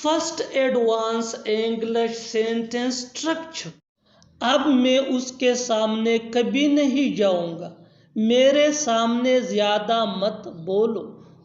First advance English sentence structure. अब मैं उसके सामने कभी नहीं जाऊंगा। मेरे सामने ज्यादा मत बोलो,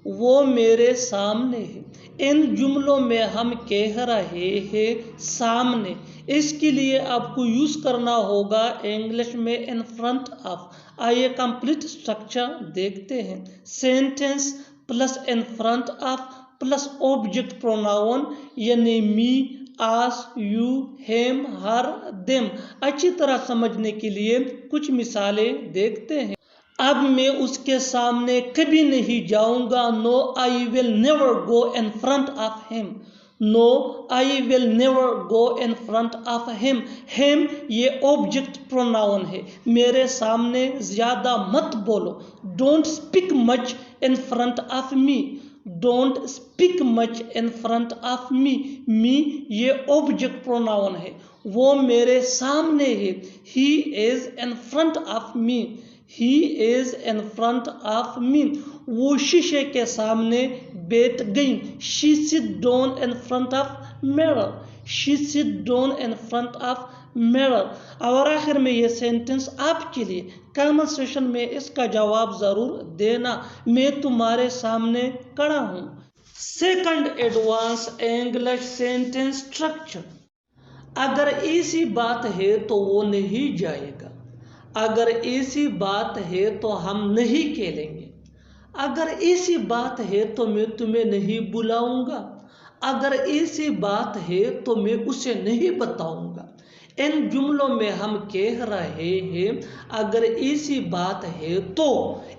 वो मेरे सामने है। इन जुमलों में हम कह रहे हैं सामने, इसके लिए आपको यूज करना होगा इंग्लिश में इन फ्रंट ऑफ। आइए कंप्लीट स्ट्रक्चर देखते हैं। Sentence plus in front of plus object pronoun यानी मी, आस, यू, हेम, हर, देम। अच्छी तरह समझने के लिए कुछ मिसालें देखते हैं। अब मैं उसके सामने कभी नहीं जाऊंगा। No I will never go in front of him. No I will never go in front of him. Him ये ऑब्जेक्ट प्रोनाउन है। मेरे सामने ज्यादा मत बोलो। Don't speak much in front of me. Don't speak much in front of me. Me ये object pronoun है, वो मेरे सामने है। He is in front of me. He is in front of me. वो शीशे के सामने बैठ गई। She sit down in front of mirror. She sit down in front of mirror. और आखिर में ये सेंटेंस आपके लिए, कमेंट सेक्शन में इसका जवाब जरूर देना। मैं तुम्हारे सामने खड़ा हूं। Second advance English sentence structure. अगर ऐसी बात है तो वो नहीं जाएगा। अगर ऐसी बात है तो हम नहीं खेलेंगे। अगर ऐसी बात है तो मैं तुम्हें नहीं बुलाऊंगा। अगर ऐसी बात है तो मैं उसे नहीं बताऊंगा। इन जुमलों में हम कह रहे हैं अगर ऐसी बात है तो,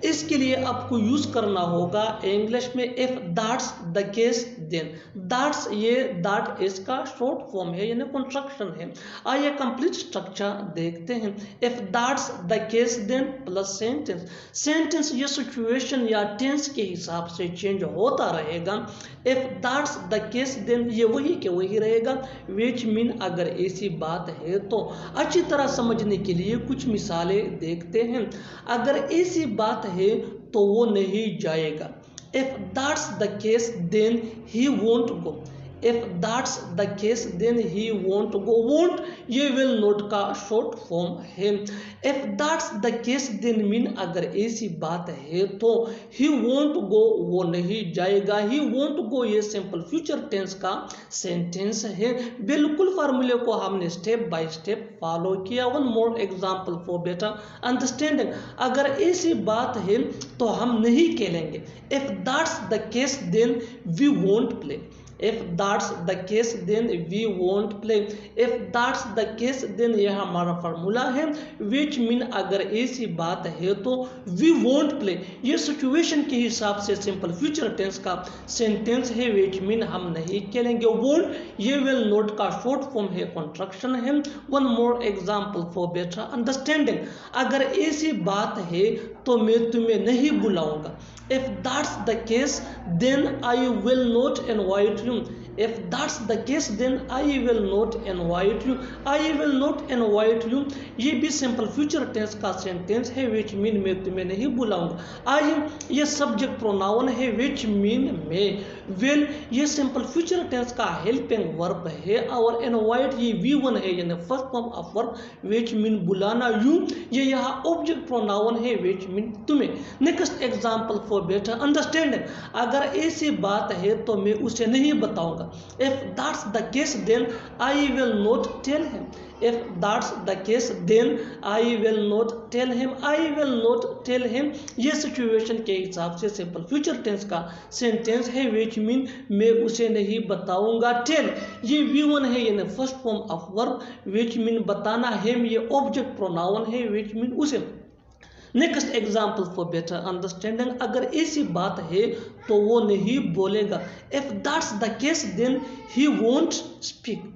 इसके लिए आपको यूज करना होगा इंग्लिश में if that's the case then. That's ये दैट इसका शॉर्ट फॉर्म है यानी कंस्ट्रक्शन है। आइए कंप्लीट स्ट्रक्चर देखते हैं। If that's the case then plus sentence. Sentence ये सिचुएशन या टेंस के हिसाब से चेंज होता रहेगा। If that's the case then ये वही के वही रहेगा, विच मीन अगर ऐसी बात है तो। अच्छी तरह समझने के लिए कुछ मिसालें देखते हैं। अगर ऐसी बात है तो वो नहीं जाएगा। If that's the case then he won't go. If that's the case then he won't go। won't ये will not का short form है। If that's the case then mean अगर ऐसी बात है तो he won't go वो नहीं जाएगा। he won't go ये simple future tense का sentence है। बिल्कुल फार्मूले को हमने स्टेप बाय स्टेप फॉलो किया। One more example for better understanding. अगर ऐसी बात है तो हम नहीं खेलेंगे। If that's the case then we won't play। If that's the case then we won't play। If that's the case then यह हमारा फार्मूला है। which mean अगर ऐसी बात है तो we won't play ये सिचुएशन के हिसाब से सिंपल फ्यूचर टेंस का सेंटेंस है। which mean हम नहीं खेलेंगे। won't ये will not का शॉर्ट फॉर्म है, कंस्ट्रक्शन है। One more example for better understanding. अगर ऐसी बात है तो मैं तुम्हें नहीं बुलाऊंगा। If that's the case then I will not invite you। If that's the case then I will not invite you। I will not invite you ये भी सिंपल फ्यूचर टेंस का सेंटेंस है। which mean मैं तुम्हें नहीं बुलाऊंगा। I ये subject pronoun है। which mean मैं। will ये सिंपल फ्यूचर टेंस का हेल्पिंग वर्ब है। और invite ये V1 है यानी first form of verb. which mean बुलाना। you ये यहाँ ऑब्जेक्ट प्रोनाउन है। which mean तुम्हें। Next example for better understanding. अगर ऐसी बात है तो मैं उसे नहीं बताऊंगा। If that's the case then I will not tell him। If that's the case then I will not tell him। I will not tell him ये सिचुएशन के हिसाब से सिंपल फ्यूचर टेंस का सेंटेंस है। which mean मैं उसे नहीं बताऊंगा। tell ये V1 है यानी first form of verb. which mean बताना। him ये ऑब्जेक्ट प्रोनाउन है। which mean उसे। Next example for better understanding. अगर ऐसी बात है तो वो नहीं बोलेगा। If that's the case then he won't speak.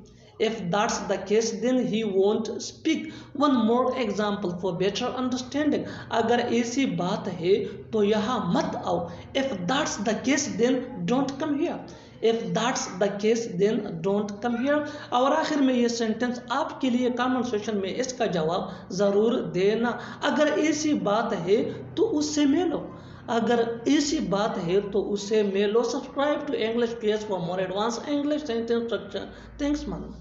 If that's the case then he won't speak। one more example for better understanding। अगर ऐसी बात है तो यहाँ मत आओ। If that's the case then don't come here। If that's the case then don't come here। और आखिर में ये सेंटेंस आपके लिए कमेंट सेक्शन में इसका जवाब जरूर देना। अगर ऐसी बात है तो उससे मिलो। अगर ऐसी बात है तो उसे मेलो। Subscribe to English class for more advance English sentence structure. Thanks मन।